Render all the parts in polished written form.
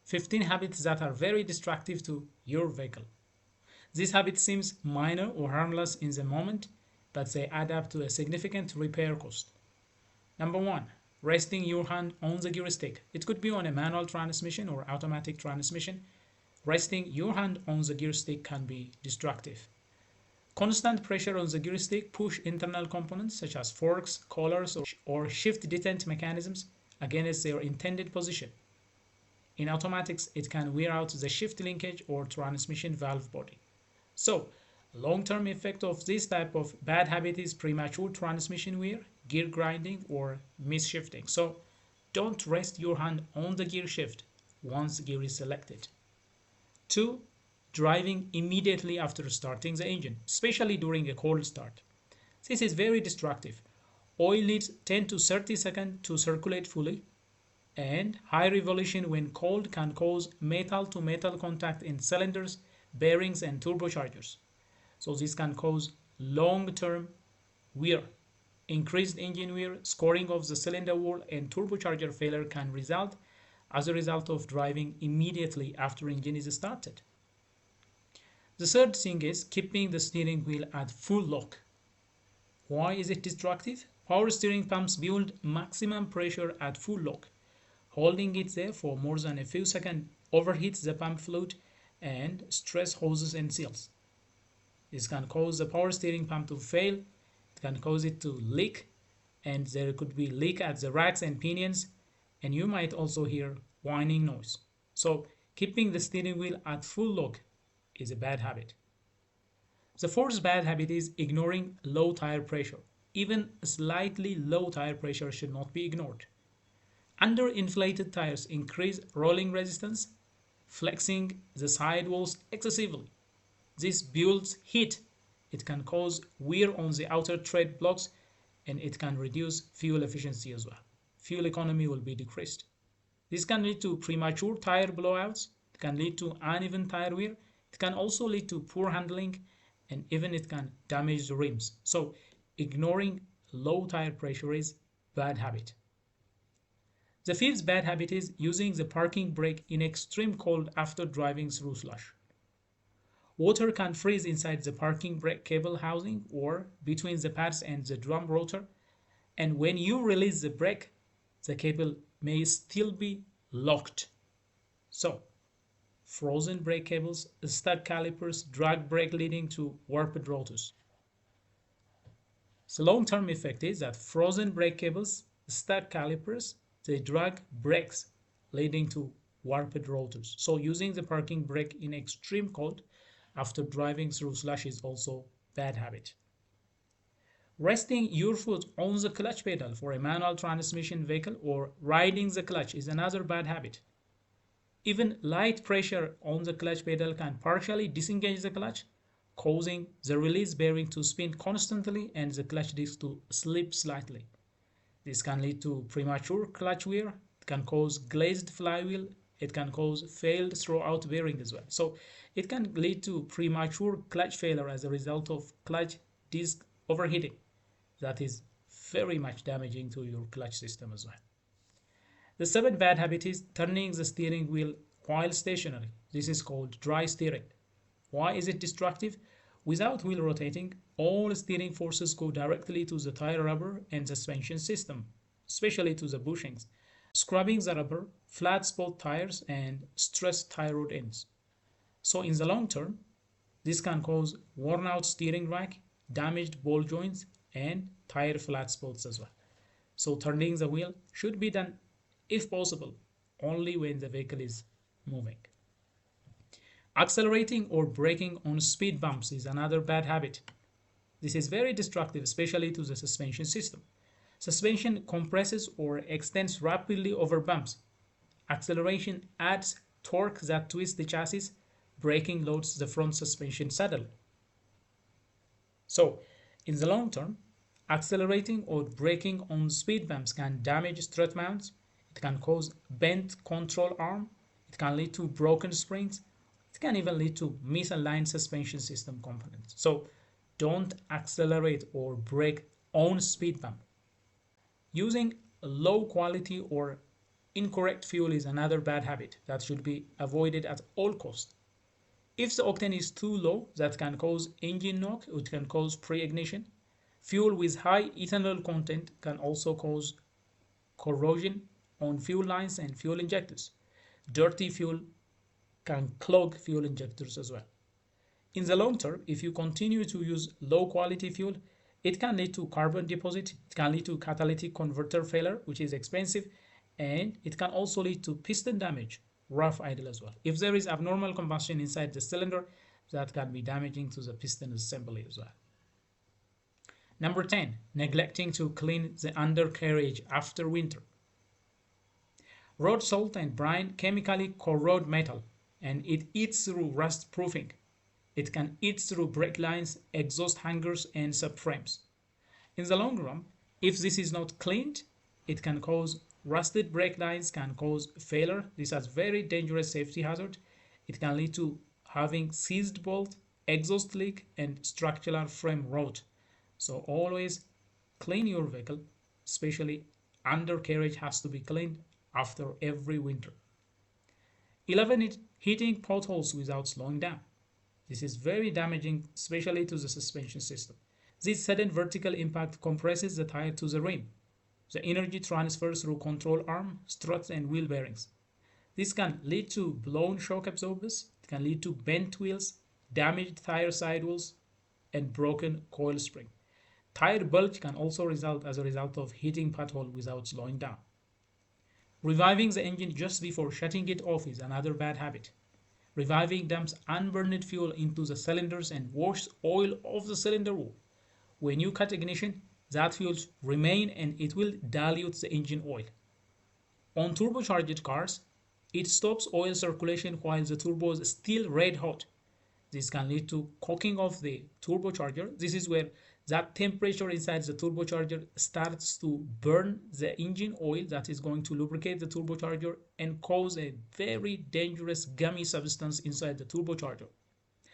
15 habits that are very destructive to your vehicle. This habit seems minor or harmless in the moment, but they add up to a significant repair cost. Number 1. Resting your hand on the gear stick. It could be on a manual transmission or automatic transmission. Resting your hand on the gear stick can be destructive. Constant pressure on the gear stick push internal components such as forks, collars, or shift detent mechanisms against their intended position. In automatics, it can wear out the shift linkage or transmission valve body. So, long-term effect of this type of bad habit is premature transmission wear, gear grinding, or misshifting. So, don't rest your hand on the gear shift once gear is selected. 2. Driving immediately after starting the engine, especially during a cold start. This is very destructive. Oil needs 10 to 30 seconds to circulate fully, and high revolution when cold can cause metal-to-metal contact in cylinders, bearings, and turbochargers. So this can cause long-term wear. Increased engine wear, scoring of the cylinder wall, and turbocharger failure can result as a result of driving immediately after engine is started. The third thing is keeping the steering wheel at full lock. Why is it destructive? Power steering pumps build maximum pressure at full lock. Holding it there for more than a few seconds overheats the pump fluid and stress hoses and seals. This can cause the power steering pump to fail, it can cause it to leak, and there could be leak at the racks and pinions, and you might also hear whining noise. So keeping the steering wheel at full lock is a bad habit. The fourth bad habit is ignoring low tire pressure. Even slightly low tire pressure should not be ignored. Underinflated tires increase rolling resistance, flexing the sidewalls excessively. This builds heat. It can cause wear on the outer tread blocks, and it can reduce fuel efficiency as well. Fuel economy will be decreased. This can lead to premature tire blowouts. It can lead to uneven tire wear. It can also lead to poor handling, and even it can damage the rims. So ignoring low tire pressure is bad habit. The fifth bad habit is using the parking brake in extreme cold after driving through slush. Water can freeze inside the parking brake cable housing or between the pads and the drum rotor, and when you release the brake, the cable may still be locked. So, frozen brake cables, stuck calipers, drag brake leading to warped rotors. The long-term effect is that frozen brake cables, stuck calipers, they drag brakes leading to warped rotors. So using the parking brake in extreme cold after driving through slush is also bad habit. Resting your foot on the clutch pedal for a manual transmission vehicle or riding the clutch is another bad habit. Even light pressure on the clutch pedal can partially disengage the clutch, causing the release bearing to spin constantly and the clutch disc to slip slightly. This can lead to premature clutch wear, it can cause glazed flywheel, it can cause failed throwout bearing as well. So it can lead to premature clutch failure as a result of clutch disc overheating. That is very much damaging to your clutch system as well. The seventh bad habit is turning the steering wheel while stationary. This is called dry steering. Why is it destructive? Without wheel rotating, all steering forces go directly to the tire rubber and suspension system, especially to the bushings, scrubbing the rubber, flat spot tires, and stressed tie rod ends. So in the long term, this can cause worn out steering rack, damaged ball joints, and tire flat spots as well. So turning the wheel should be done, if possible, only when the vehicle is moving. Accelerating or braking on speed bumps is another bad habit. This is very destructive, especially to the suspension system. Suspension compresses or extends rapidly over bumps. Acceleration adds torque that twists the chassis. Braking loads the front suspension saddle. So, in the long term, accelerating or braking on speed bumps can damage strut mounts. It can cause bent control arm. It can lead to broken springs. It can even lead to misaligned suspension system components. So don't accelerate or brake on speed bump. Using low quality or Incorrect fuel is another bad habit that should be avoided at all costs. If the octane is too low, that can cause engine knock, it can cause pre-ignition. Fuel with high ethanol content can also cause corrosion on fuel lines and fuel injectors. Dirty fuel can clog fuel injectors as well. In the long term, if you continue to use low quality fuel, it can lead to carbon deposit, it can lead to catalytic converter failure, which is expensive, and it can also lead to piston damage, rough idle as well. If there is abnormal combustion inside the cylinder, that can be damaging to the piston assembly as well. Number 10, neglecting to clean the undercarriage after winter. Road salt and brine chemically corrode metal, and it eats through rust proofing. It can eat through brake lines, exhaust hangers, and subframes. In the long run, if this is not cleaned, it can cause rusted brake lines, can cause failure. This is a very dangerous safety hazard. It can lead to having seized bolt, exhaust leak, and structural frame rot. So always clean your vehicle, especially undercarriage has to be cleaned after every winter. 11. Hitting potholes without slowing down. This is very damaging, especially to the suspension system. This sudden vertical impact compresses the tire to the rim. The energy transfers through control arm, struts, and wheel bearings. This can lead to blown shock absorbers, it can lead to bent wheels, damaged tire sidewalls, and broken coil spring. Tire bulge can also result as a result of hitting pothole without slowing down. Reviving the engine just before shutting it off is another bad habit. Reviving dumps unburned fuel into the cylinders and washes oil off the cylinder wall. When you cut ignition, that fuel remains and it will dilute the engine oil. On turbocharged cars, it stops oil circulation while the turbo is still red hot. This can lead to cocking of the turbocharger. This is where that temperature inside the turbocharger starts to burn the engine oil that is going to lubricate the turbocharger and cause a very dangerous gummy substance inside the turbocharger.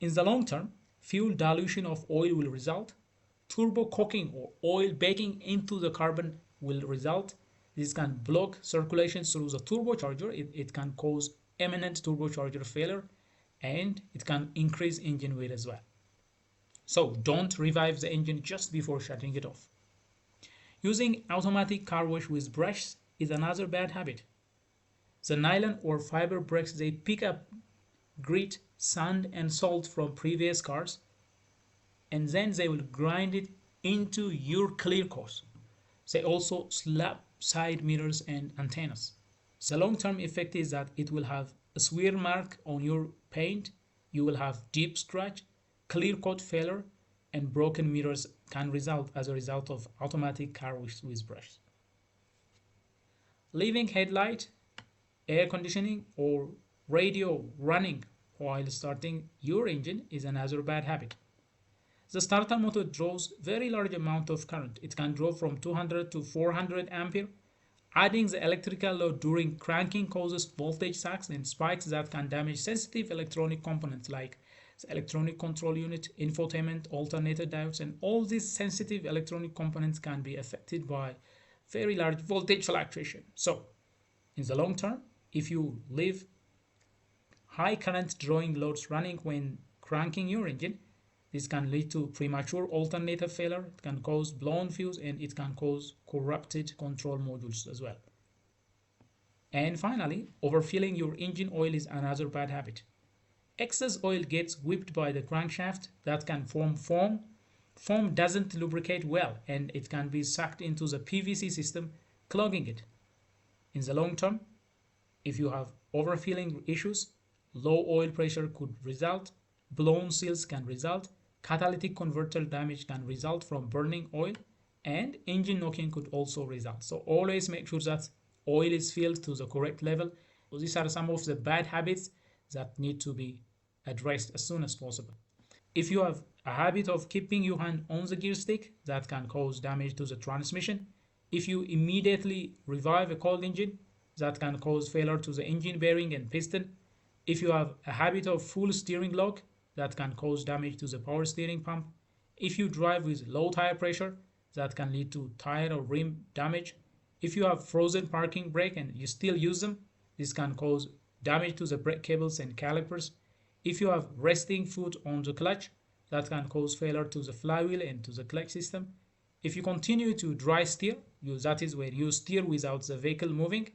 In the long term, fuel dilution of oil will result. Turbo cocking or oil baking into the carbon will result. This can block circulation through the turbocharger. It can cause imminent turbocharger failure, and it can increase engine weight as well. So don't revive the engine just before shutting it off. Using automatic car wash with brushes is another bad habit. The nylon or fiber brakes, they pick up grit, sand, and salt from previous cars, and then they will grind it into your clear coat. They also slap side mirrors and antennas. The long-term effect is that it will have a swear mark on your paint, you will have deep scratch, clear coat failure, and broken mirrors can result as a result of automatic car wash with brush. Leaving headlight, air conditioning, or radio running while starting your engine is another bad habit. The starter motor draws very large amount of current. It can draw from 200 to 400 ampere. Adding the electrical load during cranking causes voltage sags and spikes that can damage sensitive electronic components like the electronic control unit, infotainment, alternator diodes, and all these sensitive electronic components can be affected by very large voltage fluctuation. So, in the long term, if you leave high current drawing loads running when cranking your engine, this can lead to premature alternator failure, it can cause blown fuse, and it can cause corrupted control modules as well. And finally, overfilling your engine oil is another bad habit. Excess oil gets whipped by the crankshaft that can form foam. Foam doesn't lubricate well and it can be sucked into the PVC system, clogging it. In the long term, if you have overfilling issues, low oil pressure could result, blown seals can result, catalytic converter damage can result from burning oil, and engine knocking could also result. So always make sure that oil is filled to the correct level. So these are some of the bad habits that need to be addressed as soon as possible. If you have a habit of keeping your hand on the gear stick, that can cause damage to the transmission. If you immediately revive a cold engine, that can cause failure to the engine bearing and piston. If you have a habit of full steering lock, that can cause damage to the power steering pump. If you drive with low tire pressure, that can lead to tire or rim damage. If you have frozen parking brake and you still use them, this can cause damage to the brake cables and calipers. If you have resting foot on the clutch, that can cause failure to the flywheel and to the clutch system. If you continue to dry steer, that is where you steer without the vehicle moving,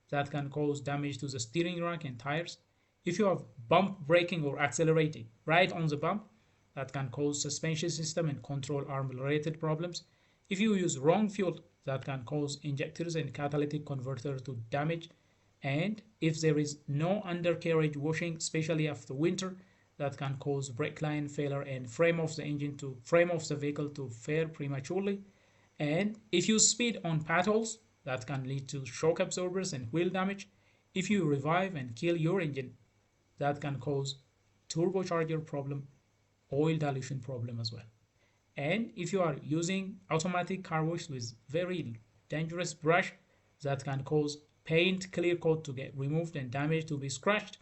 that can cause damage to the steering rack and tires. If you have bump braking or accelerating right on the bump, that can cause suspension system and control arm related problems. If you use wrong fuel, that can cause injectors and catalytic converter to damage. And if there is no undercarriage washing, especially after winter, that can cause brake line failure and frame of the vehicle to fail prematurely. And if you speed on potholes, that can lead to shock absorbers and wheel damage. If you revive and kill your engine, that can cause turbocharger problem, oil dilution problem as well. And if you are using automatic car wash with very dangerous brush, that can cause paint clear coat to get removed and damage to be scratched.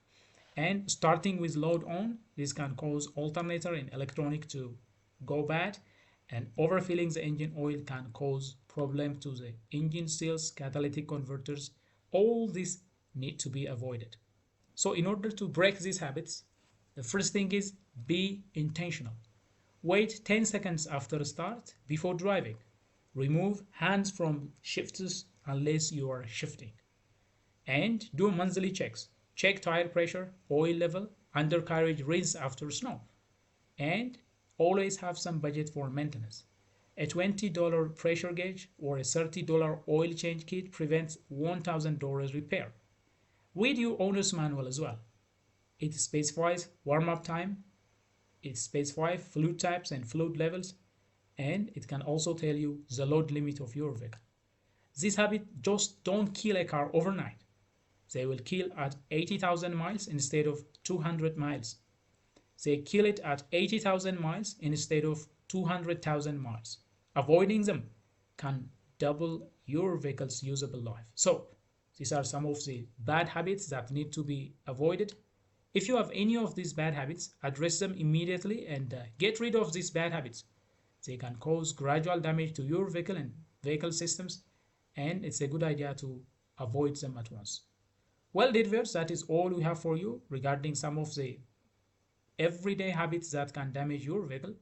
And starting with load on, this can cause alternator and electronic to go bad. And overfilling the engine oil can cause problem to the engine seals, catalytic converters. All this need to be avoided. So in order to break these habits, the first thing is be intentional. Wait 10 seconds after start before driving. Remove hands from shifters unless you are shifting. And do monthly checks. Check tire pressure, oil level, undercarriage rinse after snow. And always have some budget for maintenance. A $20 pressure gauge or a $30 oil change kit prevents $1,000 repair. Read your owner's manual as well. It specifies warm-up time, it specifies fluid types and fluid levels, and it can also tell you the load limit of your vehicle. This habit just don't kill a car overnight. They will kill at 80,000 miles instead of 200 miles. They kill it at 80,000 miles instead of 200,000 miles. Avoiding them can double your vehicle's usable life. So these are some of the bad habits that need to be avoided. If you have any of these bad habits, address them immediately and get rid of these bad habits. They can cause gradual damage to your vehicle and vehicle systems, and it's a good idea to avoid them at once. Well, dear viewers, that is all we have for you regarding some of the everyday habits that can damage your vehicle.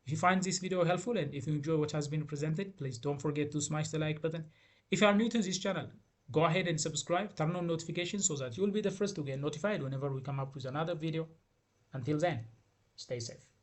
If you find this video helpful and if you enjoy what has been presented, please don't forget to smash the like button. If you are new to this channel, go ahead and subscribe, turn on notifications so that you will be the first to get notified whenever we come up with another video. Until then, stay safe.